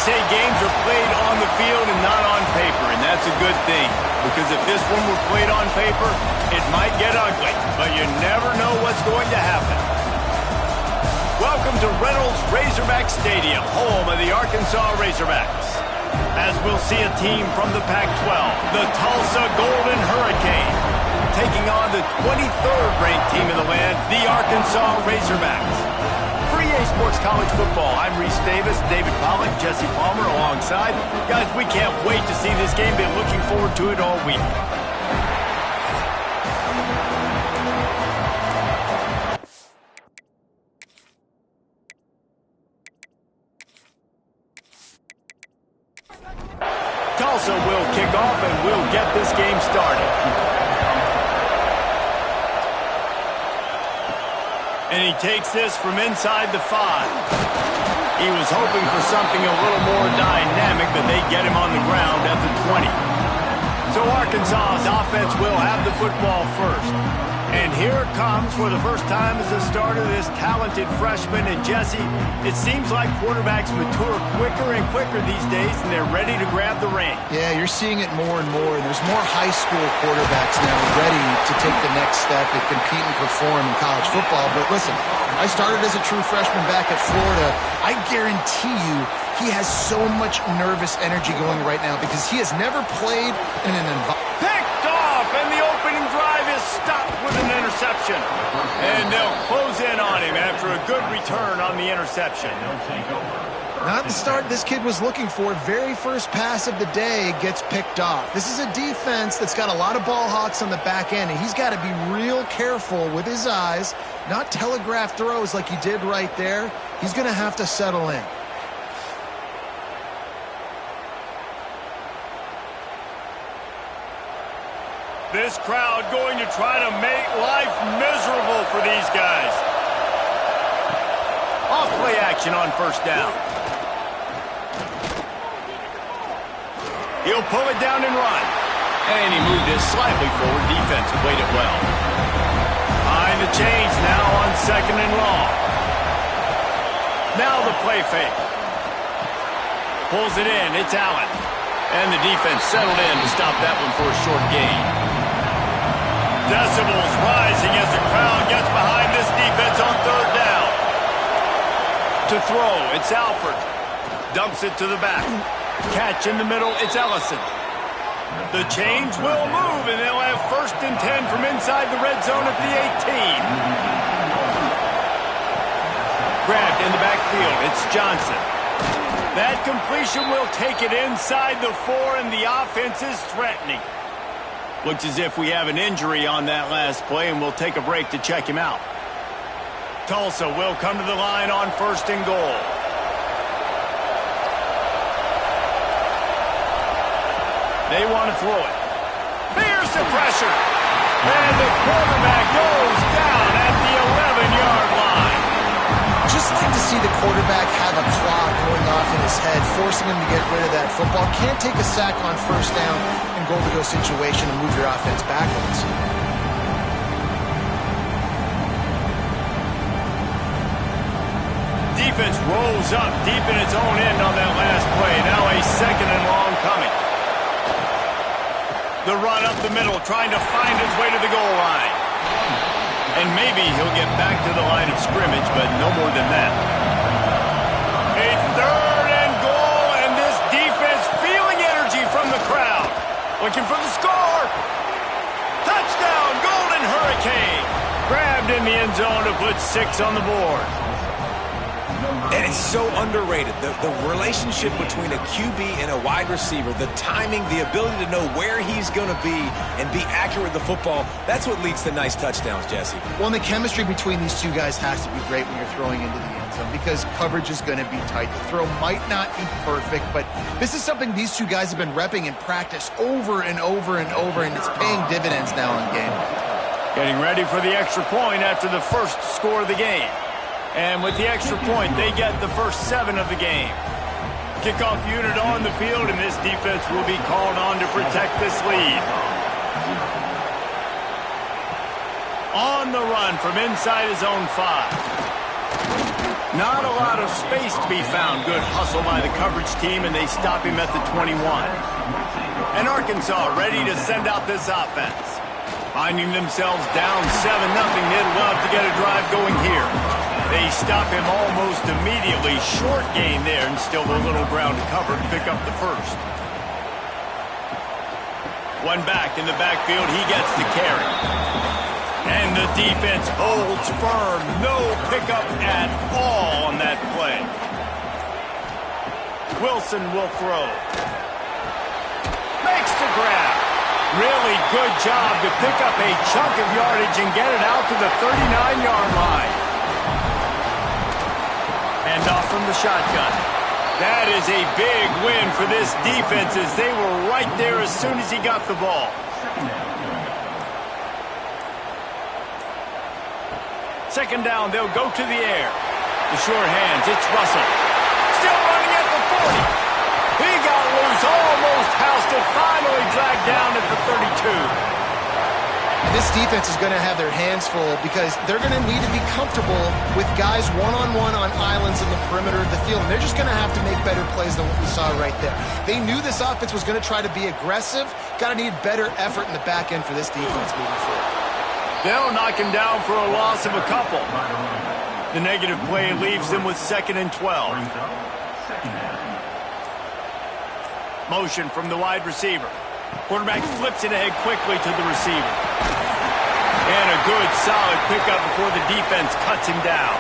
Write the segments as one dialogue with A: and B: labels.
A: say games are played on the field and not on paper, and that's a good thing. Because if this one were played on paper, it might get ugly, but you never know what's going to happen. Welcome to Reynolds Razorback Stadium, home of the Arkansas Razorbacks. As we'll see a team from the Pac-12, the Tulsa Golden Hurricane, taking on the 23rd ranked team in the land, the Arkansas Razorbacks. For EA Sports College Football, I'm Rhein Davis, David Pollack, Jesse Palmer alongside. Guys, we can't wait to see this game. Been looking forward to it all week. Tulsa will kick off and we'll get this game started. And he takes this from inside the 5. He was hoping for something a little more dynamic, but they get him on the ground at the 20. So Arkansas's offense will have the football first. And here it comes for the first time as a starter, this talented freshman. And Jesse, it seems like quarterbacks mature quicker and quicker these days, and they're ready to grab the reins.
B: Yeah, you're seeing it more and more. And there's more high school quarterbacks now ready to take the next step and compete and perform in college football. But listen, I started as a true freshman back at Florida. I guarantee you he has so much nervous energy going right now because he has never played in an environment.
A: Picked off, and the opening drive is stopped with an interception. And they'll close in on him after a good return on the interception.
B: Not the start this kid was looking for. Very first pass of the day gets picked off. This is a defense that's got a lot of ball hawks on the back end, and he's got to be real careful with his eyes, not telegraph throws like he did right there. He's going to have to settle in.
A: This crowd going to try to make life miserable for these guys. Off play action on first down. He'll pull it down and run. And he moved it slightly forward. Defense played it well. Behind the chains now on second and long. Now the play fake. Pulls it in. It's Allen. And the defense settled in to stop that one for a short gain. Decibels rising as the crowd gets behind this defense on third down. To throw, it's Alford. Dumps it to the back. Catch in the middle, it's Ellison. The chains will move, and they'll have first and 10 from inside the red zone at the 18. Grabbed in the backfield, it's Johnson. That completion will take it inside the 4, and the offense is threatening. Looks as if we have an injury on that last play, and we'll take a break to check him out. Tulsa will come to the line on first and goal. They want to throw it. Here's the pressure. And the quarterback goes down at the 11-yard line.
B: Just like to see the quarterback have a clock going off in his head, forcing him to get rid of that football. Can't take a sack on first down and goal-to-go situation and move your offense backwards.
A: Defense rolls up deep in its own end on that last play. Now a second and long coming. The run up the middle, trying to find his way to the goal line. And maybe he'll get back to the line of scrimmage, but no more than that. A third and goal, and this defense feeling energy from the crowd. Looking for the score. Touchdown, Golden Hurricane. Grabbed in the end zone to put 6 on the board.
C: And it's so underrated. The relationship between a QB and a wide receiver, the timing, the ability to know where he's going to be and be accurate with the football, that's what leads to nice touchdowns, Jesse.
B: Well, and the chemistry between these two guys has to be great when you're throwing into the end zone because coverage is going to be tight. The throw might not be perfect, but this is something these two guys have been repping in practice over and over and over, and it's paying dividends now in game.
A: Getting ready for the extra point after the first score of the game. And with the extra point, they get the first 7 of the game. Kickoff unit on the field, and this defense will be called on to protect this lead. On the run from inside his own 5. Not a lot of space to be found. Good hustle by the coverage team, and they stop him at the 21. And Arkansas ready to send out this offense. Finding themselves down 7-0, they'd love to get a drive going here. They stop him almost immediately. Short gain there, and still a little ground to cover to pick up the first. One back in the backfield, he gets the carry. And the defense holds firm. No pickup at all on that play. Wilson will throw. Makes the grab. Really good job to pick up a chunk of yardage and get it out to the 39-yard line. And off from the shotgun. That is a big win for this defense as they were right there as soon as he got the ball. Second down, they'll go to the air. The short hands, it's Russell. Still running at the 40. He got loose, almost housed it, finally dragged down at the 32.
B: This defense is going to have their hands full because they're going to need to be comfortable with guys one-on-one on islands in the perimeter of the field. And they're just going to have to make better plays than what we saw right there. They knew this offense was going to try to be aggressive. Got to need better effort in the back end for this defense moving forward.
A: They'll knock him down for a loss of a couple. The negative play leaves them with 2nd and 12. Motion from the wide receiver. Quarterback flips it ahead quickly to the receiver. And a good, solid pickup before the defense cuts him down.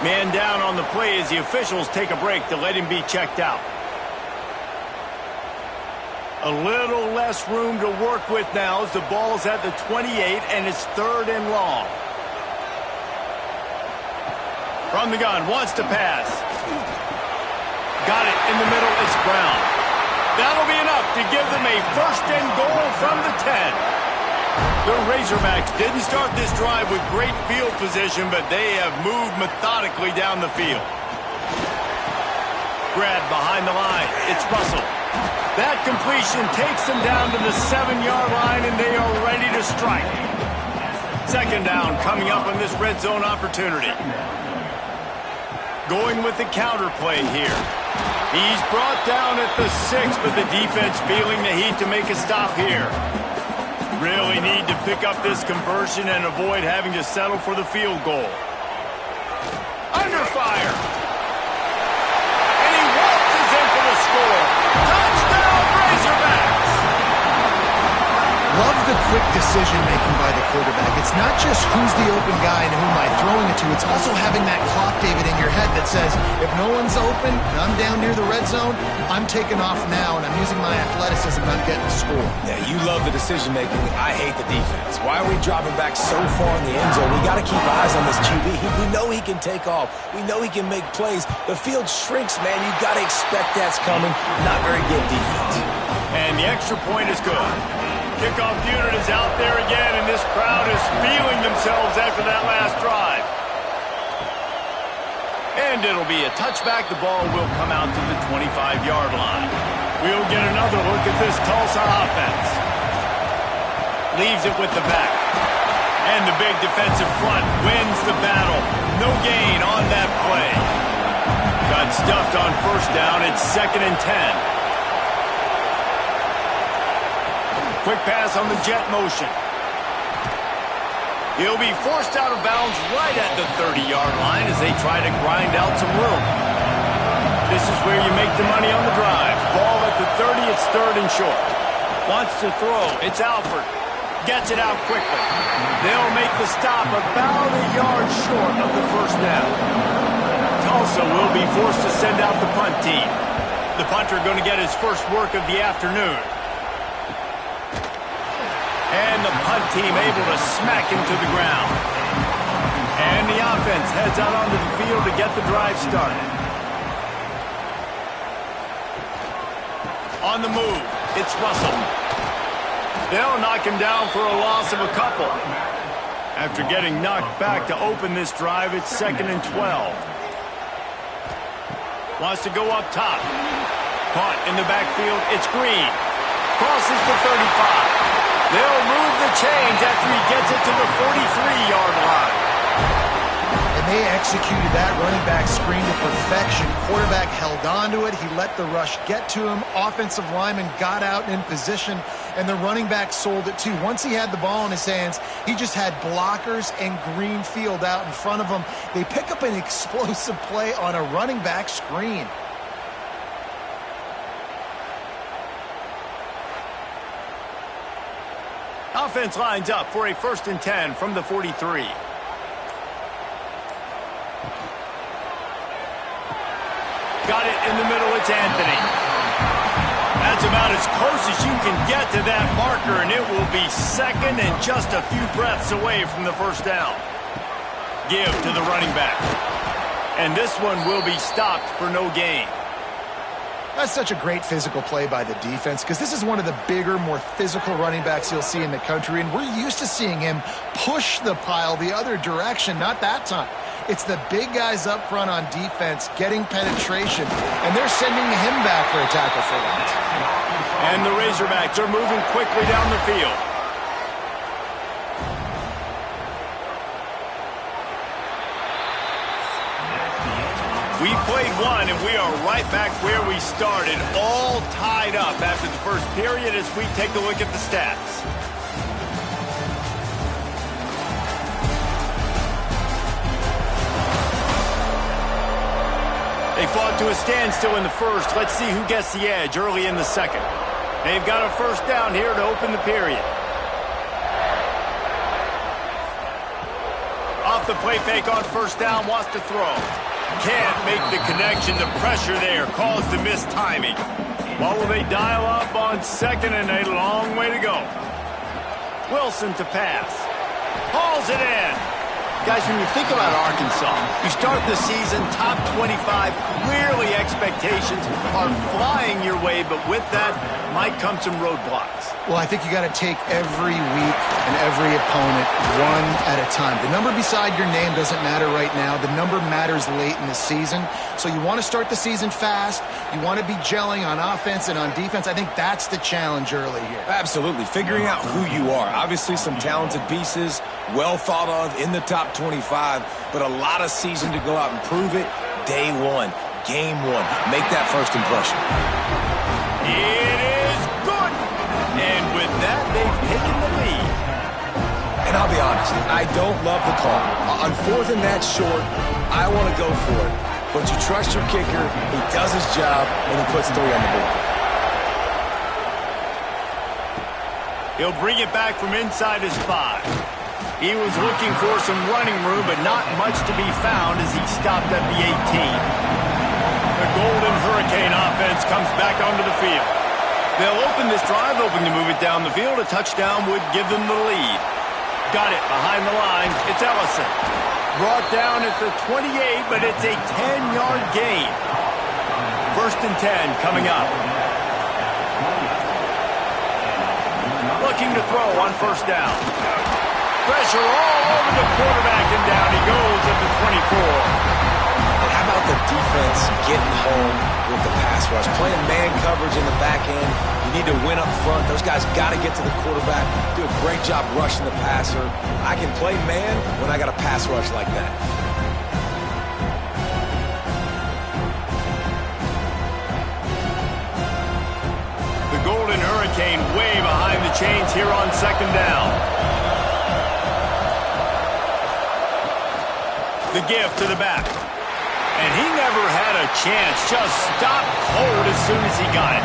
A: Man down on the play as the officials take a break to let him be checked out. A little less room to work with now as the ball's at the 28 and it's 3rd and long. From the gun, wants to pass. Got it in the middle, it's Brown. That'll be enough to give them a 1st and goal from the 10. The Razorbacks didn't start this drive with great field position, but they have moved methodically down the field. Grab behind the line, it's Russell. That completion takes them down to the 7-yard line, and they are ready to strike. 2nd down coming up on this red zone opportunity. Going with the counter play here. He's brought down at the 6, but the defense feeling the heat to make a stop here. Really need to pick up this conversion and avoid having to settle for the field goal. Under fire. And he waltzes in for the score. Touchdown, Razorbacks!
B: Love the quick decision-making by the quarterback. It's not just who's the open guy and who am I throwing it to. It's also having that clock, David, in your head that says, if no one's open and I'm down near the red zone, I'm taking off now and I'm using my athleticism and I'm getting the score.
C: Yeah, you love the decision-making. I hate the defense. Why are we dropping back so far in the end zone? We got to keep eyes on this QB. We know he can take off. We know he can make plays. The field shrinks, man. You got to expect that's coming. Not very good defense.
A: And the extra point is good. Kickoff unit is out there again, and this crowd is feeling themselves after that last drive. And it'll be a touchback. The ball will come out to the 25-yard line. We'll get another look at this Tulsa offense. Leaves it with the back. And the big defensive front wins the battle. No gain on that play. Got stuffed on 1st down. It's 2nd and 10. Quick pass on the jet motion. He'll be forced out of bounds right at the 30-yard line as they try to grind out some room. This is where you make the money on the drive. Ball at the 30, it's 3rd and short. Wants to throw, it's Alford. Gets it out quickly. They'll make the stop about a yard short of the 1st down. Tulsa will be forced to send out the punt team. The punter going to get his first work of the afternoon. And the punt team able to smack him to the ground. And the offense heads out onto the field to get the drive started. On the move, it's Russell. They'll knock him down for a loss of a couple. After getting knocked back to open this drive, it's 2nd and 12. Wants to go up top. Caught in the backfield, it's Green. Crosses the 35. They'll move the chains after he gets it to the 43-yard line.
B: And they executed that running back screen to perfection. Quarterback held on to it. He let the rush get to him. Offensive lineman got out in position, and the running back sold it too. Once he had the ball in his hands, he just had blockers and green field out in front of him. They pick up an explosive play on a running back screen.
A: Offense lines up for a 1st and 10 from the 43. Got it in the middle. It's Anthony. That's about as close as you can get to that marker, and it will be 2nd and just a few breaths away from the 1st down. Give to the running back. And this one will be stopped for no gain.
B: That's such a great physical play by the defense because this is one of the bigger, more physical running backs you'll see in the country, and we're used to seeing him push the pile the other direction. Not that time. It's the big guys up front on defense getting penetration, and they're sending him back for a tackle for that.
A: And the Razorbacks are moving quickly down the field. We played one, and we are right back where we started, all tied up after the first period as we take a look at the stats. They fought to a standstill in the first. Let's see who gets the edge early in the second. They've got a 1st down here to open the period. Off the play fake on 1st down, wants to throw. Can't make the connection. The pressure there caused the missed timing. What will they dial up on 2nd and a long way to go? Wilson to pass. Hauls it in. Guys, when you think about Arkansas, you start the season top 25. Clearly expectations are flying your way, but with that might come some roadblocks.
B: Well, I think you got to take every week and every opponent one at a time. The number beside your name doesn't matter right now. The number matters late in the season. So you want to start the season fast. You want to be gelling on offense and on defense. I think that's the challenge early here.
C: Absolutely. Figuring out who you are. Obviously some talented pieces, well thought of in the top 25, but a lot of season to go out and prove it. Day one, game one. Make that first impression.
A: It is good. And with that, they've taken the lead.
C: And I'll be honest, I don't love the call. On 4th and that short, I want to go for it. But you trust your kicker, he does his job, and he puts 3 on the board.
A: He'll bring it back from inside his 5. He was looking for some running room, but not much to be found as he stopped at the 18. The Golden Hurricane offense comes back onto the field. They'll open this drive, hoping to move it down the field. A touchdown would give them the lead. Got it behind the line. It's Ellison. Brought down at the 28, but it's a 10-yard gain. 1st and 10 coming up. Looking to throw on 1st down. Pressure all over the quarterback, and down he goes at the 24.
C: And how about the defense getting home with the pass rush? Playing man coverage in the back end. You need to win up front. Those guys got to get to the quarterback. Do a great job rushing the passer. I can play man when I got a pass rush like that.
A: The Golden Hurricane way behind the chains here on 2nd down. The give to the back. And he never had a chance. Just stopped cold as soon as he got it.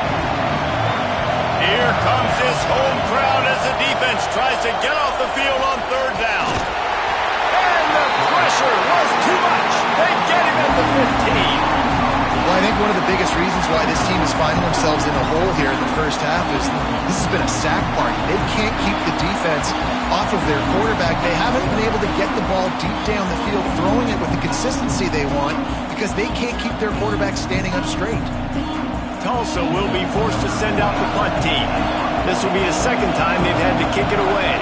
A: Here comes this home crowd as the defense tries to get off the field on 3rd down. And the pressure was too much. They get him at the 15.
B: Well, I think one of the biggest reasons why this team is finding themselves in a hole here in the 1st half is this has been a sack party. They can't keep the defense off of their quarterback. They haven't been able to get the ball deep down the field, throwing it with the consistency they want because they can't keep their quarterback standing up straight.
A: Tulsa will be forced to send out the punt team. This will be the 2nd time they've had to kick it away.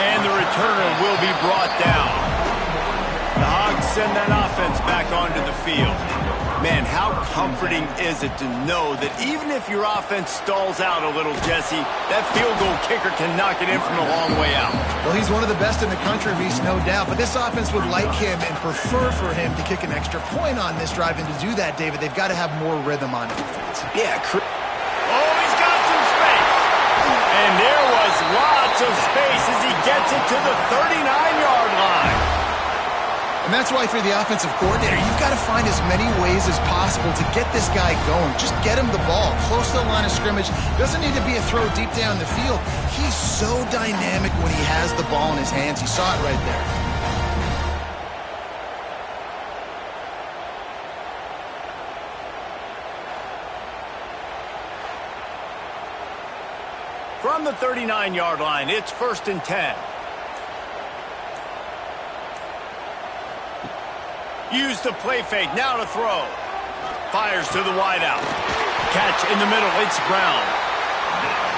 A: And the returner will be brought down. The Hogs send that offense back onto the field. Man, how comforting is it to know that even if your offense stalls out a little, Jesse, that field goal kicker can knock it in from a long way out.
B: Well, he's one of the best in the country, Reese, no doubt. But this offense would like him and prefer for him to kick an extra point on this drive. And to do that, David, they've got to have more rhythm on offense.
C: Yeah.
A: Oh, he's got some space. And there was lots of space as he gets it to the 39-yard line.
B: And that's why, if you're the offensive coordinator, you've got to find as many ways as possible to get this guy going. Just get him the ball close to the line of scrimmage. Doesn't need to be a throw deep down the field. He's so dynamic when he has the ball in his hands. You saw it right there.
A: From the 39-yard line, it's 1st and 10. Use the play fake, now to throw. Fires to the wideout. Catch in the middle, it's Brown.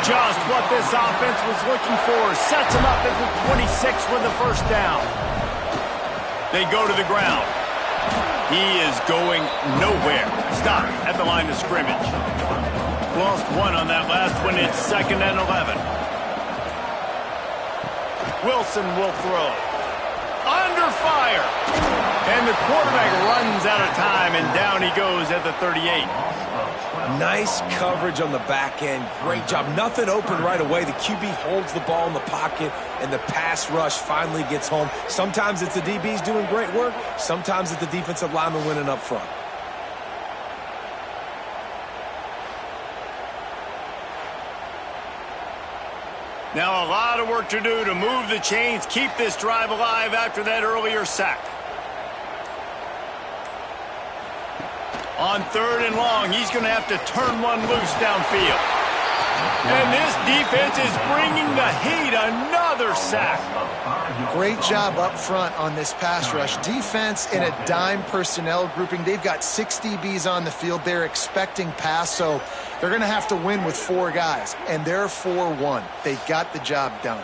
A: Just what this offense was looking for. Sets him up at the 26 with the first down. They go to the ground. He is going nowhere. Stop at the line of scrimmage. Lost one on that last one. It's 2nd and 11. Wilson will throw. Under fire. And the quarterback runs out of time, and down he goes at the 38.
C: Nice coverage on the back end. Great job. Nothing open right away. The QB holds the ball in the pocket, and the pass rush finally gets home. Sometimes it's the DBs doing great work. Sometimes it's the defensive lineman winning up front.
A: Now a lot of work to do to move the chains, keep this drive alive after that earlier sack. On 3rd and long, he's going to have to turn one loose downfield. And this defense is bringing the heat. Another sack.
B: Great job up front on this pass rush. Defense in a dime personnel grouping. They've got 6 DBs on the field. They're expecting pass, so they're going to have to win with 4 guys. And they're 4-1. They got the job done.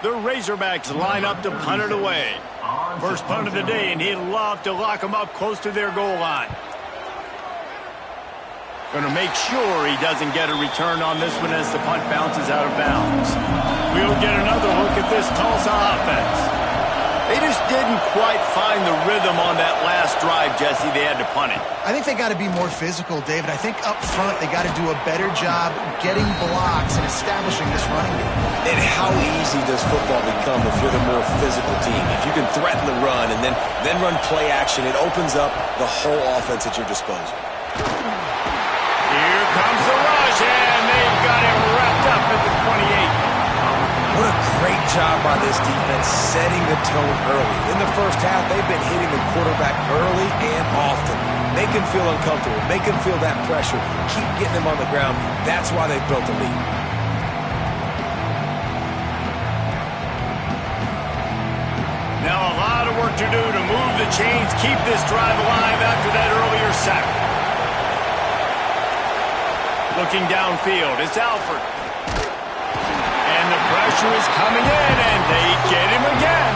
A: The Razorbacks line up to punt it away. First punt of the day, and he'd love to lock them up close to their goal line. Going to make sure he doesn't get a return on this one as the punt bounces out of bounds. We'll get another look at this Tulsa offense. They just didn't quite find the rhythm on that last drive, Jesse. They had to punt it.
B: I think they got to be more physical, David. I think up front they got to do a better job getting blocks and establishing this running game.
C: And how easy does football become if you're the more physical team? If you can threaten the run and then run play action, it opens up the whole offense at your disposal.
A: Here comes the rush, and they've got him wrapped up at the 28.
C: What a great job by this defense setting the tone early. In the first half, they've been hitting the quarterback early and often. Make him feel uncomfortable. Make him feel that pressure. Keep getting him on the ground. That's why they've built a lead.
A: Now a lot of work to do to move the chains, keep this drive alive after that earlier sack. Looking downfield, it's Alford. And the pressure is coming in, and they get him again.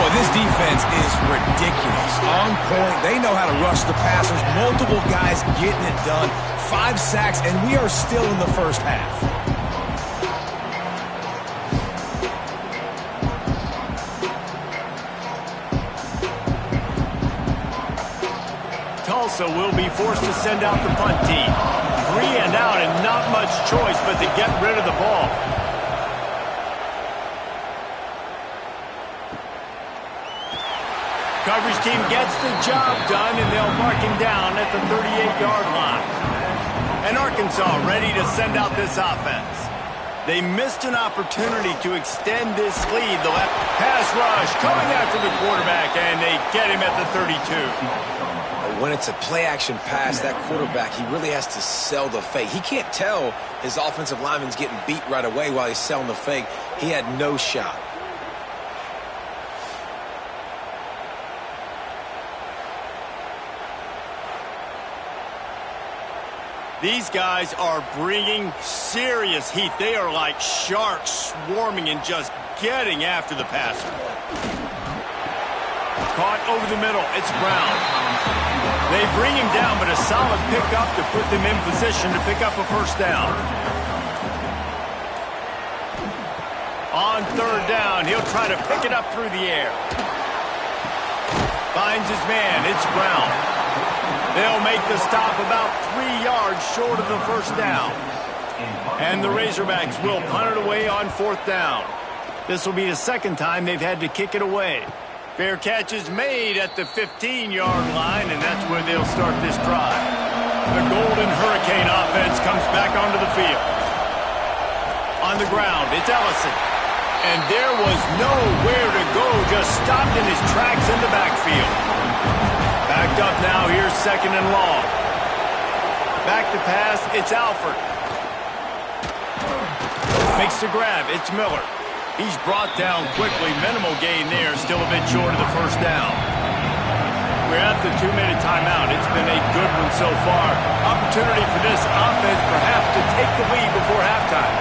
C: Boy, this defense is ridiculous. On point. They know how to rush the passers. Multiple guys getting it done. 5 sacks, and we are still in the first half.
A: Tulsa will be forced to send out the punt team. 3 and out, and not much choice but to get rid of the ball. Coverage team gets the job done, and they'll mark him down at the 38-yard line. And Arkansas ready to send out this offense. They missed an opportunity to extend this lead. The left pass rush coming after the quarterback, and they get him at the 32.
C: When it's a play-action pass, that quarterback, he really has to sell the fake. He can't tell his offensive lineman's getting beat right away while he's selling the fake. He had no shot.
A: These guys are bringing serious heat. They are like sharks swarming and just getting after the passer. Caught over the middle. It's Brown. They bring him down, but a solid pickup to put them in position to pick up a first down. On third down, he'll try to pick it up through the air. Finds his man. It's Brown. They'll make the stop about 3 yards short of the first down. And the Razorbacks will punt it away on fourth down. This will be the second time they've had to kick it away. Fair catch is made at the 15-yard line, and that's where they'll start this drive. The Golden Hurricane offense comes back onto the field. On the ground, it's Ellison. And there was nowhere to go, just stopped in his tracks in the backfield. Backed up now, here's second and long. Back to pass, it's Alford. Makes the grab, it's Miller. He's brought down quickly, minimal gain there, still a bit short of the first down. We're at the 2-minute timeout. It's been a good one so far. Opportunity for this offense perhaps to take the lead before halftime.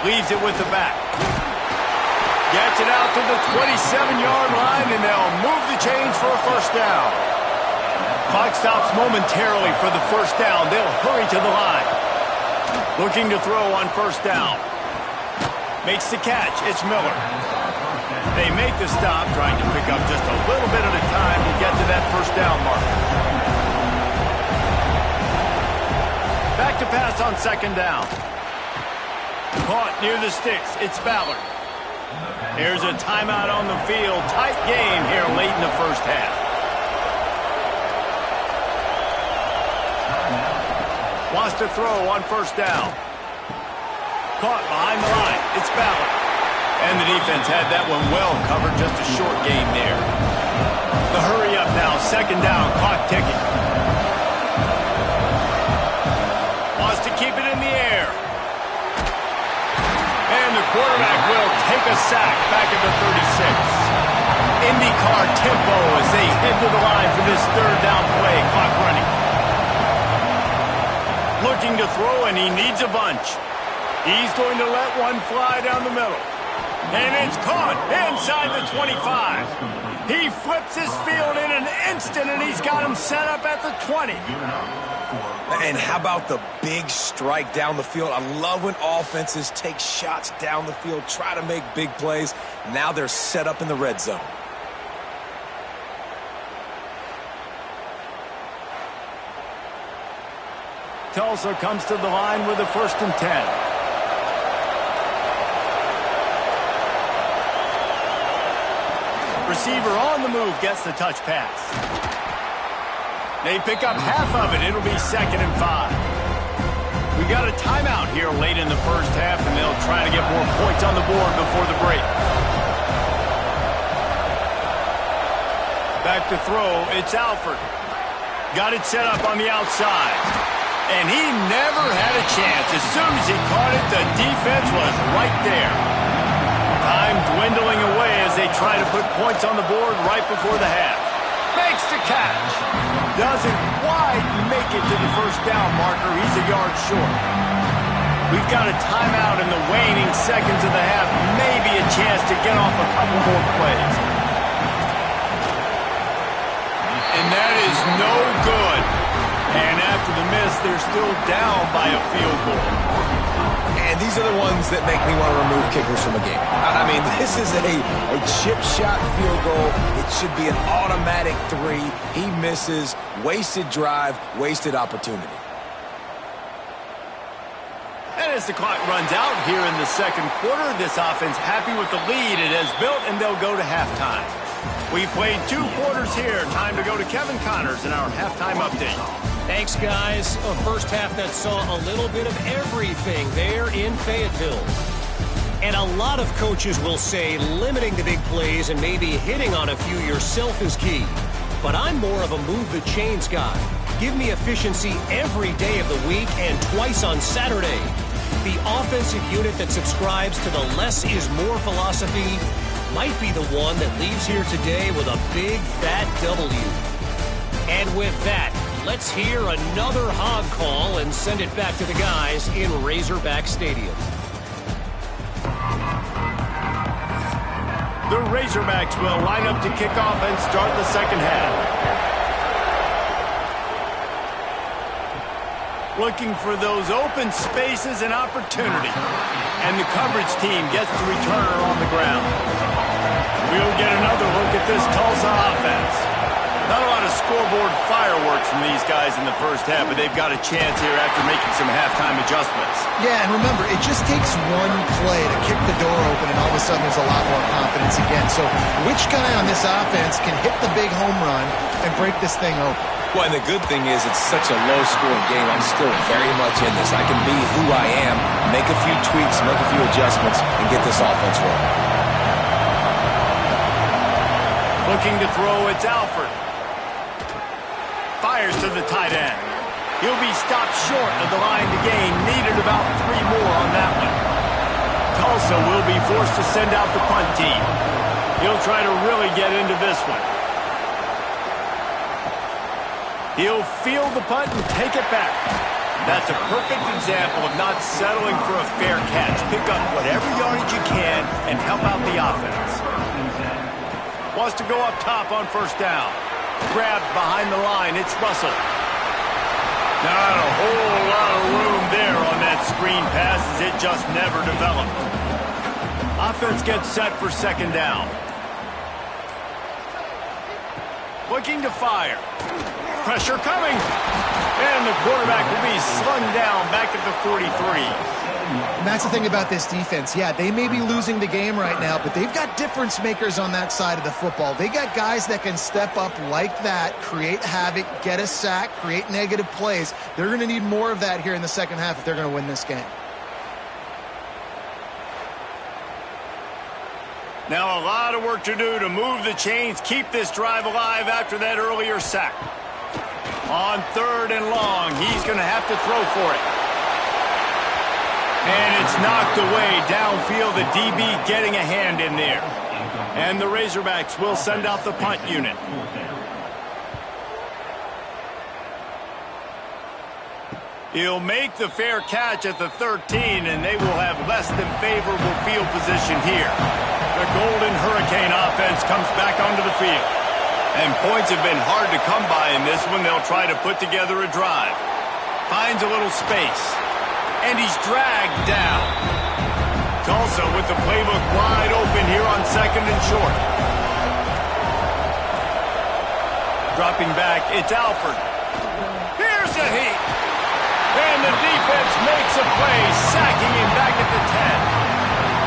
A: Leaves it with the back. Gets it out to the 27-yard line, and they'll move the chains for a first down. Clock stops momentarily for the first down. They'll hurry to the line. Looking to throw on first down. Makes the catch. It's Miller. They make the stop, trying to pick up just a little bit at a time to get to that first down mark. Back to pass on second down. Caught near the sticks. It's Ballard. There's a timeout on the field. Tight game here late in the first half. Wants to throw on first down. Caught behind the line. It's Ballard. And the defense had that one well covered. Just a short game there. The hurry up now. Second down. Clock ticking. Wants to keep it in the air. And the quarterback will take a sack back at the 36. IndyCar tempo as they head to the line for this third down play. Clock running. Looking to throw, and he needs a bunch. He's going to let one fly down the middle. And it's caught inside the 25. He flips his field in an instant, and he's got him set up at the 20.
C: And how about the big strike down the field? I love when offenses take shots down the field, try to make big plays. Now they're set up in the red zone.
A: Tulsa comes to the line with a 1st and 10. Receiver on the move gets the touch pass. They pick up half of it. It'll be 2nd and 5. We got a timeout here late in the first half, and they'll try to get more points on the board before the break. Back to throw. It's Alford. Got it set up on the outside. And he never had a chance. As soon as he caught it, the defense was right there. Time dwindling away as they try to put points on the board right before the half. Makes the catch. Doesn't quite make it to the first down marker. He's a yard short. We've got a timeout in the waning seconds of the half. Maybe a chance to get off a couple more plays. And that is no good. And after the miss, they're still down by a field goal.
C: And these are the ones that make me want to remove kickers from a game. I mean, this is a chip shot field goal. It should be an automatic 3. He misses. Wasted drive, wasted opportunity.
A: And as the clock runs out here in the second quarter, this offense happy with the lead it has built, and they'll go to halftime. We played 2 quarters here. Time to go to Kevin Connors in our halftime update.
D: Thanks, guys. A first half that saw a little bit of everything there in Fayetteville. And a lot of coaches will say limiting the big plays and maybe hitting on a few yourself is key. But I'm more of a move the chains guy. Give me efficiency every day of the week and twice on Saturday. The offensive unit that subscribes to the less is more philosophy might be the one that leaves here today with a big fat W. And with that, let's hear another hog call and send it back to the guys in Razorback Stadium.
A: The Razorbacks will line up to kick off and start the second half. Looking for those open spaces and opportunity. And the coverage team gets the returner on the ground. We'll get another look at this Tulsa offense. Not a lot of scoreboard fireworks from these guys in the first half, but they've got a chance here after making some halftime adjustments.
B: Yeah, and remember, it just takes one play to kick the door open, and all of a sudden there's a lot more confidence again. So which guy on this offense can hit the big home run and break this thing open?
C: Well, and the good thing is it's such a low-scoring game. I'm still very much in this. I can be who I am, make a few tweaks, make a few adjustments, and get this offense rolling.
A: Looking to throw, it's Alford. Fires to the tight end. He'll be stopped short of the line to gain. Needed about 3 more on that one. Tulsa will be forced to send out the punt team. He'll try to really get into this one. He'll field the punt and take it back. That's a perfect example of not settling for a fair catch. Pick up whatever yardage you can and help out the offense. Wants to go up top on first down. Grabbed behind the line. It's Russell. Not a whole lot of room there on that screen pass as it just never developed. Offense gets set for second down. Looking to fire. Pressure coming. And the quarterback will be slung down back at the 43.
B: And that's the thing about this defense. Yeah, they may be losing the game right now, but they've got difference makers on that side of the football. They got guys that can step up like that, create havoc, get a sack, create negative plays. They're going to need more of that here in the second half if they're going to win this game.
A: Now a lot of work to do to move the chains, keep this drive alive after that earlier sack. On third and long, he's going to have to throw for it. And it's knocked away downfield, the DB getting a hand in there. And the Razorbacks will send out the punt unit. He'll make the fair catch at the 13, and they will have less than favorable field position here. The Golden Hurricane offense comes back onto the field. And points have been hard to come by in this one. They'll try to put together a drive. Finds a little space. And he's dragged down. Tulsa with the playbook wide open here on second and short. Dropping back, it's Alford. Here's a heat. And the defense makes a play, sacking him back at the 10.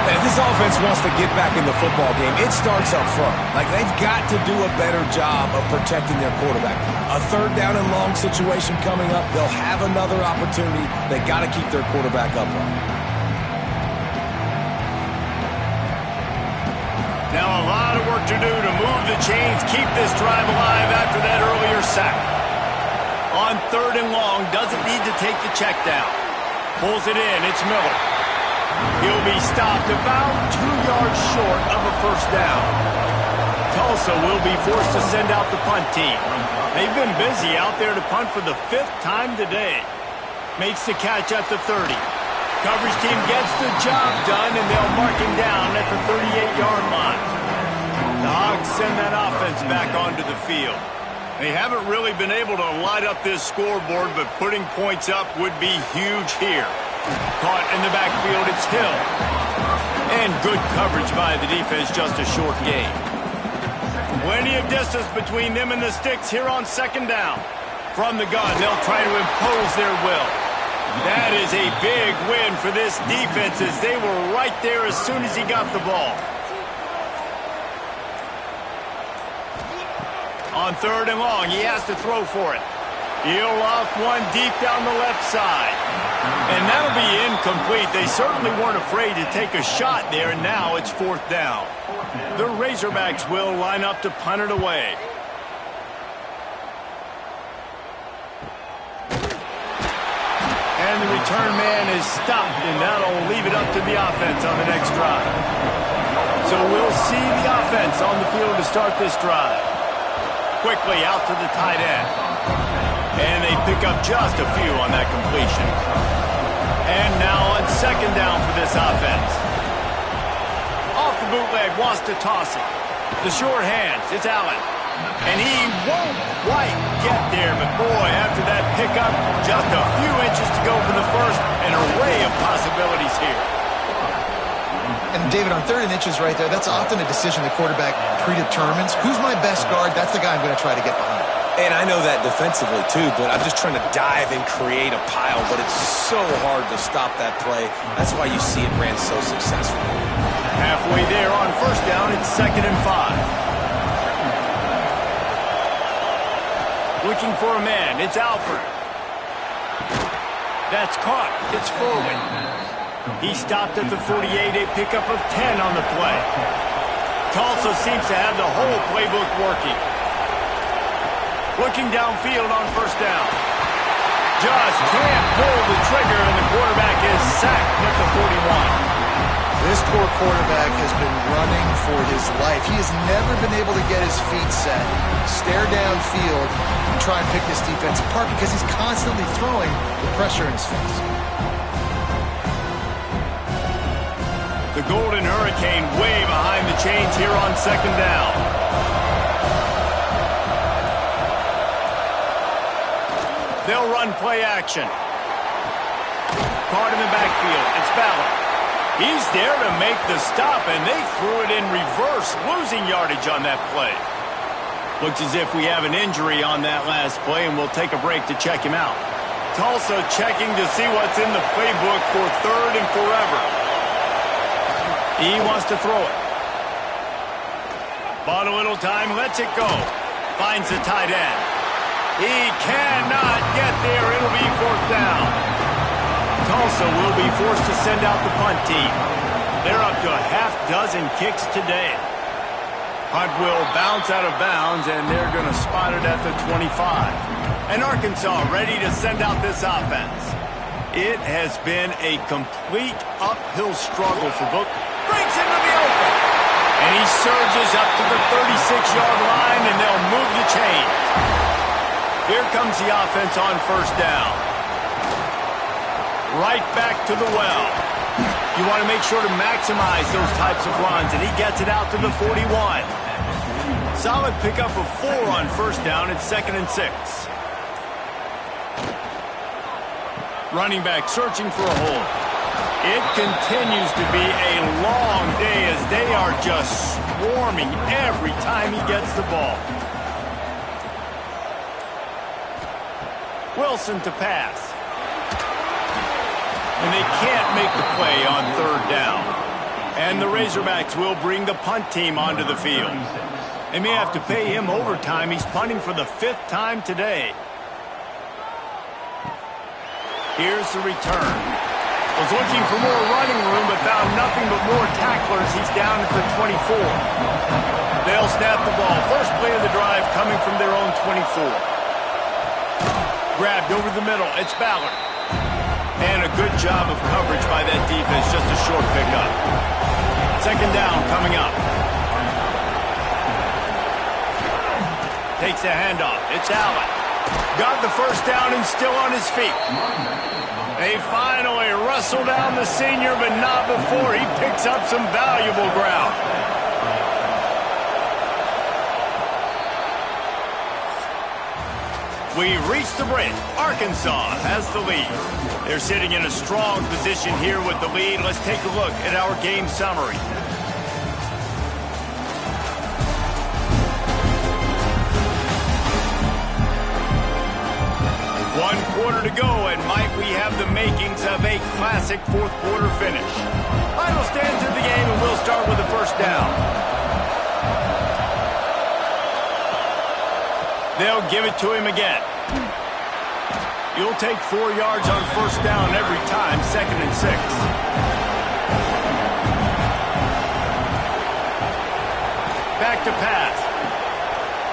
C: And if this offense wants to get back in the football game, it starts up front. Like, they've got to do a better job of protecting their quarterback. A third down and long situation coming up, they'll have another opportunity. They got to keep their quarterback upright.
A: Now a lot of work to do to move the chains, keep this drive alive after that earlier sack. On third and long, doesn't need to take the check down. Pulls it in, it's Miller. He'll be stopped about 2 yards short of a first down. Tulsa will be forced to send out the punt team. They've been busy out there to punt for the 5th time today. Makes the catch at the 30. Coverage team gets the job done, and they'll mark him down at the 38-yard line. The Hogs send that offense back onto the field. They haven't really been able to light up this scoreboard, but putting points up would be huge here. Caught in the backfield, it's Hill. And good coverage by the defense, just a short gain. Plenty of distance between them and the sticks here on second down. From the gun, they'll try to impose their will. That is a big win for this defense as they were right there as soon as he got the ball. On third and long, he has to throw for it. He'll loft one deep down the left side. And that'll be incomplete. They certainly weren't afraid to take a shot there, and now it's fourth down. The Razorbacks will line up to punt it away. And the return man is stopped, and that'll leave it up to the offense on the next drive. So we'll see the offense on the field to start this drive. Quickly out to the tight end. And they pick up just a few on that completion. And now on second down for this offense. Off the bootleg, wants to toss it. The short hands, it's Allen. And he won't quite get there, but boy, after that pickup, just a few inches to go for the first, an array of possibilities here.
B: And David, on 3rd and inches right there, that's often a decision the quarterback predetermines. Who's my best guard? That's the guy I'm going to try to get behind.
C: And I know that defensively, too, but I'm just trying to dive and create a pile, but it's so hard to stop that play. That's why you see it ran so successful.
A: Halfway there on 1st down, it's 2nd and 5. Looking for a man, it's Alford. That's caught, it's forward. He stopped at the 48, a pickup of 10 on the play. Tulsa seems to have the whole playbook working. Looking downfield on 1st down. Just can't pull the trigger, and the quarterback is sacked at the 41.
B: This poor quarterback has been running for his life. He has never been able to get his feet set, stare downfield, and try and pick this defense apart because he's constantly throwing the pressure in his face.
A: The Golden Hurricane way behind the chains here on 2nd down. They'll run play action. Caught in the backfield. It's Ballard. He's there to make the stop, and they threw it in reverse, losing yardage on that play. Looks as if we have an injury on that last play, and we'll take a break to check him out. Tulsa checking to see what's in the playbook for 3rd and forever. He wants to throw it. Bought a little time, lets it go. Finds the tight end. He cannot get there. It'll be 4th down. Tulsa will be forced to send out the punt team. They're up to a half-dozen kicks today. Punt will bounce out of bounds, and they're going to spot it at the 25. And Arkansas ready to send out this offense. It has been a complete uphill struggle for both. Breaks into the open. And he surges up to the 36-yard line, and they'll move the chains. Here comes the offense on 1st down. Right back to the well. You want to make sure to maximize those types of runs, and he gets it out to the 41. Solid pickup of 4 on 1st down. It's 2nd and 6. Running back searching for a hole. It continues to be a long day as they are just swarming every time he gets the ball. Wilson to pass. And they can't make the play on 3rd down. And the Razorbacks will bring the punt team onto the field. They may have to pay him overtime. He's punting for the 5th time today. Here's the return. Was looking for more running room, but found nothing but more tacklers. He's down at the 24. They'll snap the ball. First play of the drive coming from their own 24. Grabbed over the middle. It's Ballard. And a good job of coverage by that defense. Just a short pickup. 2nd down coming up. Takes the handoff. It's Allen. Got the 1st down and still on his feet. They finally wrestle down the senior, but not before he picks up some valuable ground. We reach the break. Arkansas has the lead. They're sitting in a strong position here with the lead. Let's take a look at our game summary. One quarter to go, and might we have the makings of a classic 4th quarter finish. Final stands of the game, and we'll start with the 1st down. They'll give it to him again. You'll take 4 yards on 1st down every time, 2nd and 6. Back to pass.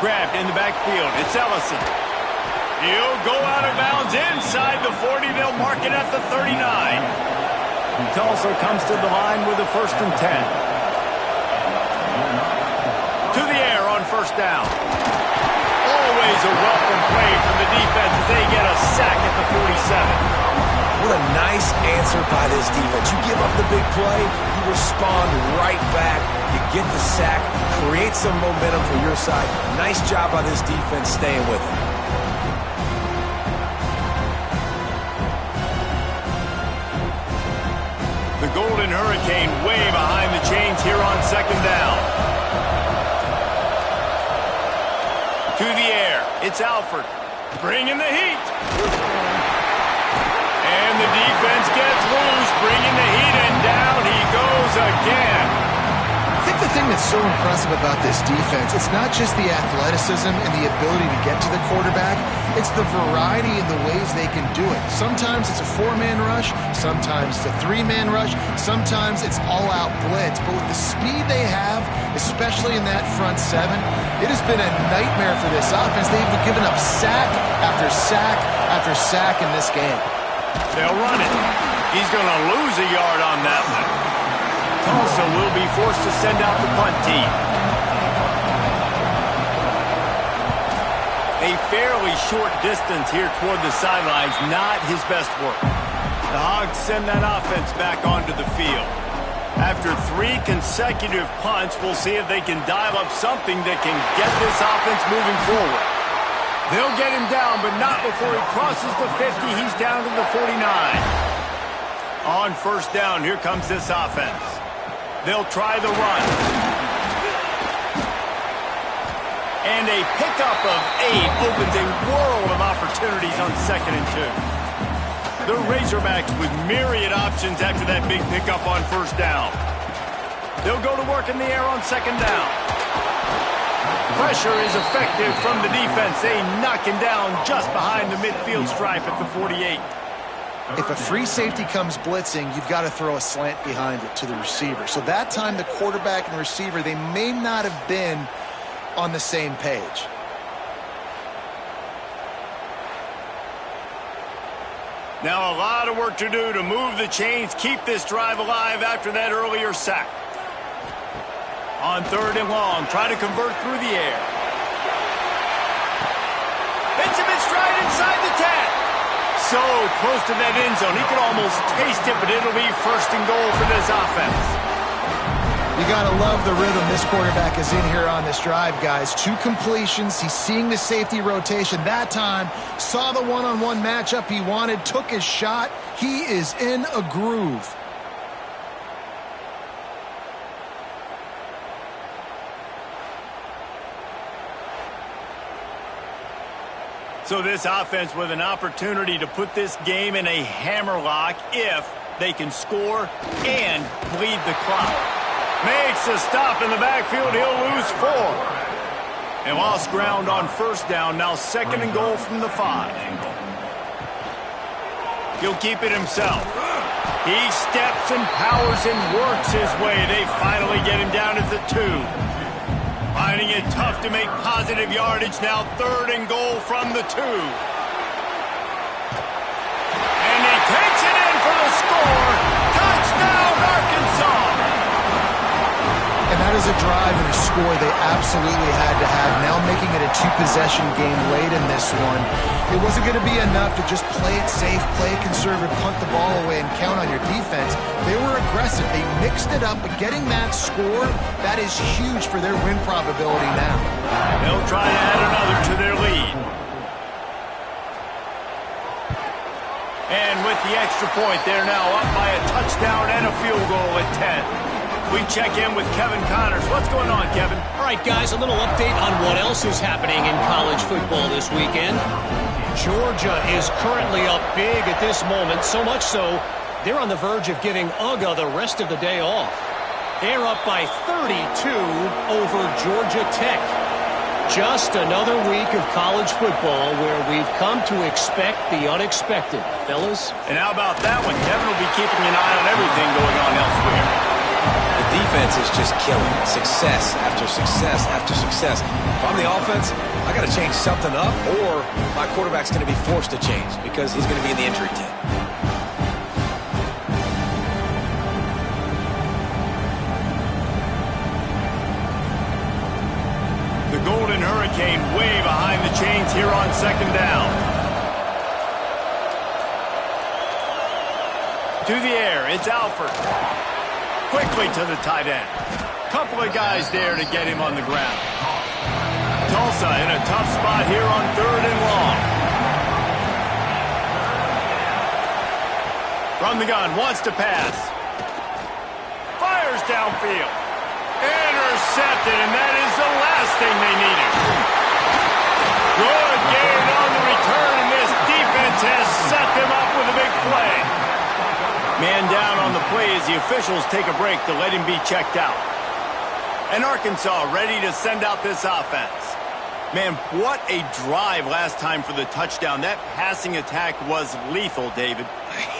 A: Grabbed in the backfield. It's Ellison. He'll go out of bounds inside the 40. They'll mark it at the 39. Tulsa comes to the line with a 1st and 10. To the air on 1st down. Always a welcome play from the defense as they get a sack at the 47.
C: What a nice answer by this defense. You give up the big play, you respond right back, you get the sack, create some momentum for your side. Nice job by this defense staying with it.
A: The Golden Hurricane way behind the chains here on second down. To the air, it's Alford, bringing the heat. And the defense gets loose, bringing the heat, and down he goes again.
B: I think the thing that's so impressive about this defense, it's not just the athleticism and the ability to get to the quarterback, it's the variety in the ways they can do it. Sometimes it's a 4-man rush, sometimes it's a 3-man rush, sometimes it's all-out blitz. But with the speed they have, especially in that front 7, it has been a nightmare for this offense. They've been giving up sack after sack after sack in this game.
A: They'll run it. He's going to lose a yard on that one. Tulsa will be forced to send out the punt team. A fairly short distance here toward the sidelines, not his best work. The Hogs send that offense back onto the field. After 3 consecutive punts, we'll see if they can dial up something that can get this offense moving forward. They'll get him down, but not before he crosses the 50. He's down to the 49. On first down, here comes this offense. They'll try the run. And a pickup of 8 opens a world of opportunities on 2nd and 2. The Razorbacks with myriad options after that big pickup on first down. They'll go to work in the air on 2nd down. Pressure is effective from the defense. They knock him down just behind the midfield stripe at the 48.
B: If a free safety comes blitzing, you've got to throw a slant behind it to the receiver. So that time the quarterback and receiver, they may not have been on the same page.
A: Now a lot of work to do to move the chains, keep this drive alive after that earlier sack. On 3rd and long, try to convert through the air. Hits him in stride inside the 10. So close to that end zone, he can almost taste it, but it'll be 1st and goal for this offense.
B: You got to love the rhythm this quarterback is in here on this drive, guys. 2 completions. He's seeing the safety rotation. That time, saw the one-on-one matchup he wanted, took his shot. He is in a groove.
A: So this offense with an opportunity to put this game in a hammerlock if they can score and bleed the clock. Makes a stop in the backfield. He'll lose 4. And lost ground on first down. Now 2nd and goal from the 5. He'll keep it himself. He steps and powers and works his way. They finally get him down at the 2. Finding it tough to make positive yardage. Now 3rd and goal from the 2. And he takes it in for the score. Touchdown, Arkansas.
B: And that is a drive and a score they absolutely had to have. Now making it a 2-possession game late in this one. It wasn't going to be enough to just play it safe, play it conservative, punt the ball away, and count on your defense. They were aggressive. They mixed it up, but getting that score, that is huge for their win probability now.
A: They'll try to add another to their lead. And with the extra point, they're now up by a touchdown and a field goal at 10. We check in with Kevin Connors. What's going on, Kevin?
D: All right, guys, a little update on what else is happening in college football this weekend. Georgia is currently up big at this moment, so much so they're on the verge of giving UGA the rest of the day off. They're up by 32 over Georgia Tech. Just another week of college football where we've come to expect the unexpected, fellas.
A: And how about that one? Kevin will be keeping an eye on everything going on elsewhere.
C: The defense is just killing it. Success after success after success. If I'm the offense, I got to change something up, or my quarterback's going to be forced to change because he's going to be in the injury tent.
A: The Golden Hurricane way behind the chains here on 2nd down. through the air. It's Alford. Quickly to the tight end. Couple of guys there to get him on the ground. Tulsa in a tough spot here on 3rd and long. From the gun, wants to pass. Fires downfield. Intercepted, and that is the last thing they needed. Good gain on the return, and this defense has set them up with a big play. Man down on the play as the officials take a break to let him be checked out. And Arkansas ready to send out this offense. Man, what a drive last time for the touchdown. That passing attack was lethal, David.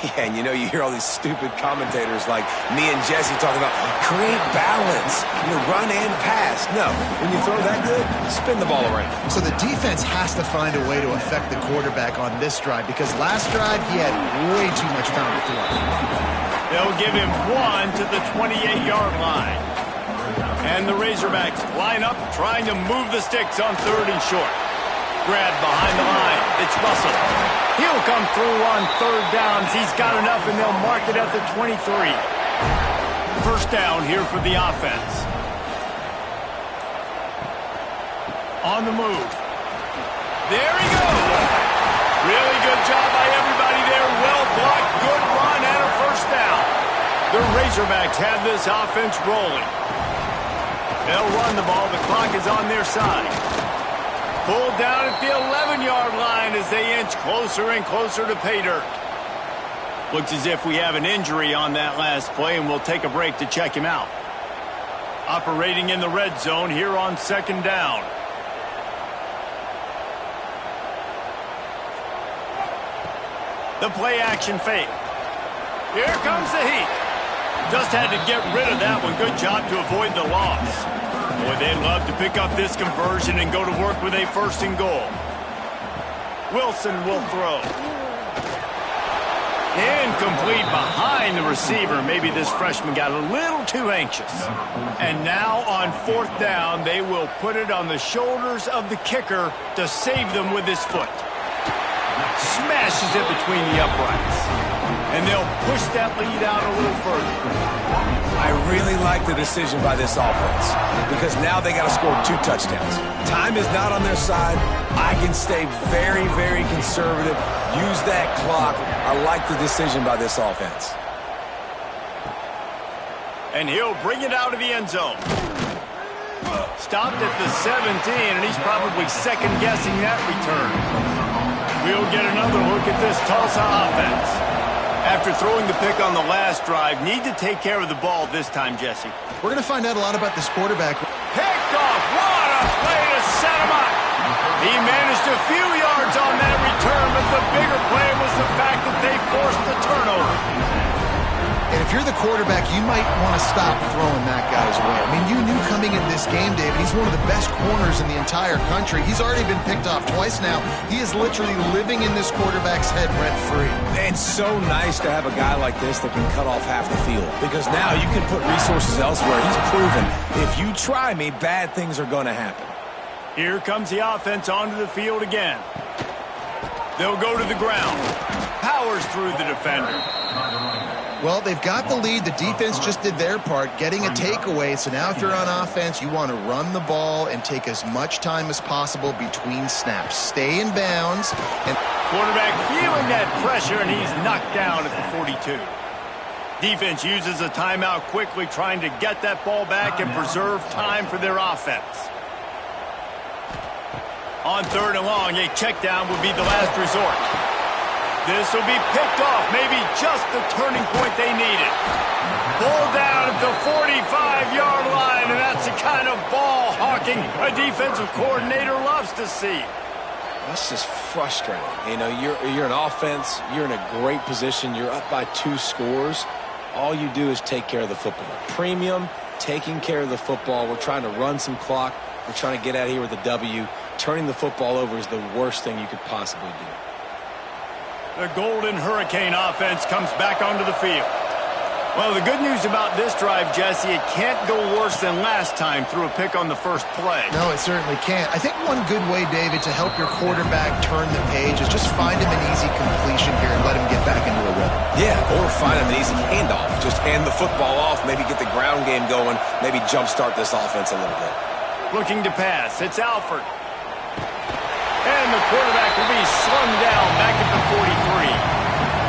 C: Yeah, and you know, you hear all these stupid commentators like me and Jesse talking about create balance, run and pass. No, when you throw that good, spin the ball around.
B: So the defense has to find a way to affect the quarterback on this drive because last drive he had way too much time to throw.
A: They'll give him 1 to the 28-yard line. And the Razorbacks line up, trying to move the sticks on 3rd and short. Grab behind the line. It's Russell. He'll come through on 3rd downs. He's got enough, and they'll mark it at the 23. First down here for the offense. On the move. There he goes. Really good job by everybody there. Well blocked, good run, and a first down. The Razorbacks have this offense rolling. They'll run the ball. The clock is on their side. Pulled down at the 11-yard line as they inch closer and closer to pay dirt. Looks as if we have an injury on that last play, and we'll take a break to check him out. Operating in the red zone here on 2nd down. The play action fake. Here comes the heat. Just had to get rid of that one. Good job to avoid the loss. Boy, they'd love to pick up this conversion and go to work with a 1st and goal. Wilson will throw. Incomplete behind the receiver. Maybe this freshman got a little too anxious. And now on 4th down, they will put it on the shoulders of the kicker to save them with his foot. Smashes it between the uprights. And they'll push that lead out a little further.
C: I really like the decision by this offense because now they got to score 2 touchdowns. Time is not on their side. I can stay very, very conservative. Use that clock. I like the decision by this offense.
A: And he'll bring it out of the end zone. Stopped at the 17, and he's probably second-guessing that return. We'll get another look at this Tulsa offense. After throwing the pick on the last drive, need to take care of the ball this time, Jesse.
B: We're going to find out a lot about this quarterback.
A: Picked off. What a play to set him up. He managed a few yards on that return, but the bigger play was the fact that they forced the turnover.
B: And if you're the quarterback, you might want to stop throwing that guy's way. I mean, you knew coming into this game, David, he's one of the best corners in the entire country. He's already been picked off twice now. He is literally living in this quarterback's head rent-free.
C: It's so nice to have a guy like this that can cut off half the field because now you can put resources elsewhere. He's proven if you try me, bad things are going to happen.
A: Here comes the offense onto the field again. They'll go to the ground. Powers through the defender.
B: Well, they've got the lead. The defense just did their part, getting a takeaway. So now if you're on offense, you want to run the ball and take as much time as possible between snaps. Stay in bounds. And
A: quarterback feeling that pressure, and he's knocked down at the 42. Defense uses a timeout quickly, trying to get that ball back and preserve time for their offense. On 3rd and long, a check down would be the last resort. This will be picked off, maybe just the turning point they needed. Pulled down at the 45-yard line, and that's the kind of ball hawking a defensive coordinator loves to see.
C: That's just frustrating. You know, you're an offense, you're in a great position, you're up by 2 scores. All you do is take care of the football. Premium, taking care of the football. We're trying to run some clock. We're trying to get out of here with a W. Turning the football over is the worst thing you could possibly do.
A: The Golden Hurricane offense comes back onto the field. Well, the good news about this drive, Jesse, it can't go worse than last time through a pick on the first play.
B: No, it certainly can't. I think one good way, David, to help your quarterback turn the page is just find him an easy completion here and let him get back into a rhythm.
C: Yeah, or find him an easy handoff. Just hand the football off, maybe get the ground game going, maybe jumpstart this offense a little bit.
A: Looking to pass. It's Alford. And the quarterback will be slung down back at the 43.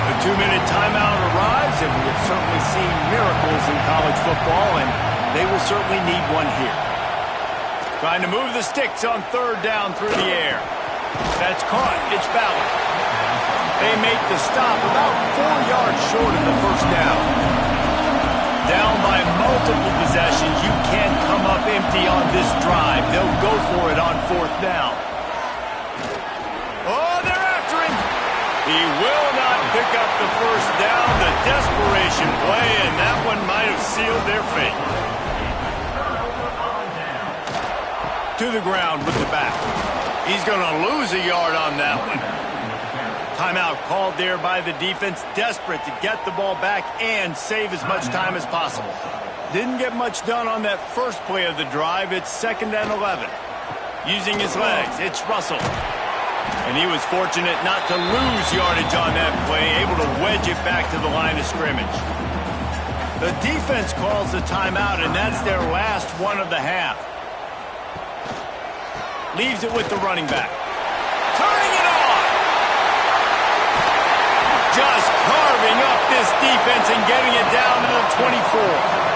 A: The 2-minute timeout arrives, and we have certainly seen miracles in college football, and they will certainly need one here. Trying to move the sticks on third down through the air. That's caught. It's Ballard. They make the stop about 4 yards short of the first down. Down by multiple possessions, you can't come up empty on this drive. They'll go for it on fourth down. Oh, they're after him. He will not pick up the first down. The desperation play, and that one might have sealed their fate. To the ground with the back. He's going to lose a yard on that one. Timeout called there by the defense, desperate to get the ball back and save as much time as possible. Didn't get much done on that first play of the drive. It's 2nd and 11. Using his legs, it's Russell. And he was fortunate not to lose yardage on that play, able to wedge it back to the line of scrimmage. The defense calls the timeout, and that's their last one of the half. Leaves it with the running back. Turning it on! Just carving up this defense and getting it down to the 24.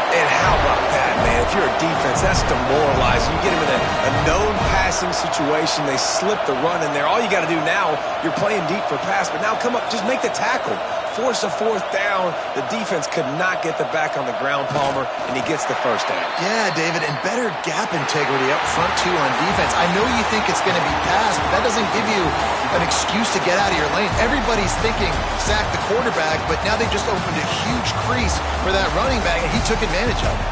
C: And how about that, man? If you're a defense, that's demoralizing. You get them in a known passing situation. They slip the run in there. All you got to do now, you're playing deep for pass, but now come up, just make the tackle. Force a fourth down. The defense could not get the back on the ground, Palmer, and he gets the first down.
B: Yeah, David, and better gap integrity up front, too, on defense. I know you think it's going to be passed, but that doesn't give you an excuse to get out of your lane. Everybody's thinking sack the quarterback, but now they just opened a huge crease for that running back, and he took advantage of it.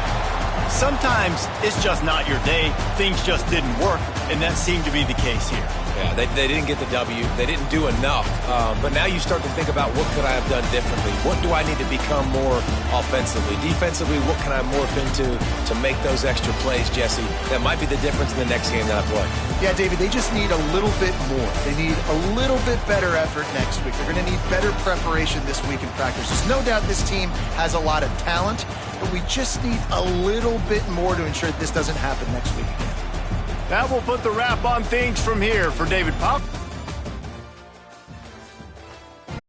A: Sometimes it's just not your day. Things just didn't work, and that seemed to be the case here.
C: Yeah, they didn't get the W. They didn't do enough. But now you start to think about what could I have done differently? What do I need to become more offensively? Defensively, what can I morph into to make those extra plays, Jesse? That might be the difference in the next game that I play.
B: Yeah, David, they just need a little bit more. They need a little bit better effort next week. They're going to need better preparation this week in practice. There's no doubt this team has a lot of talent, but we just need a little bit more to ensure that this doesn't happen next week again.
A: That will put the wrap on things from here. For David Pop,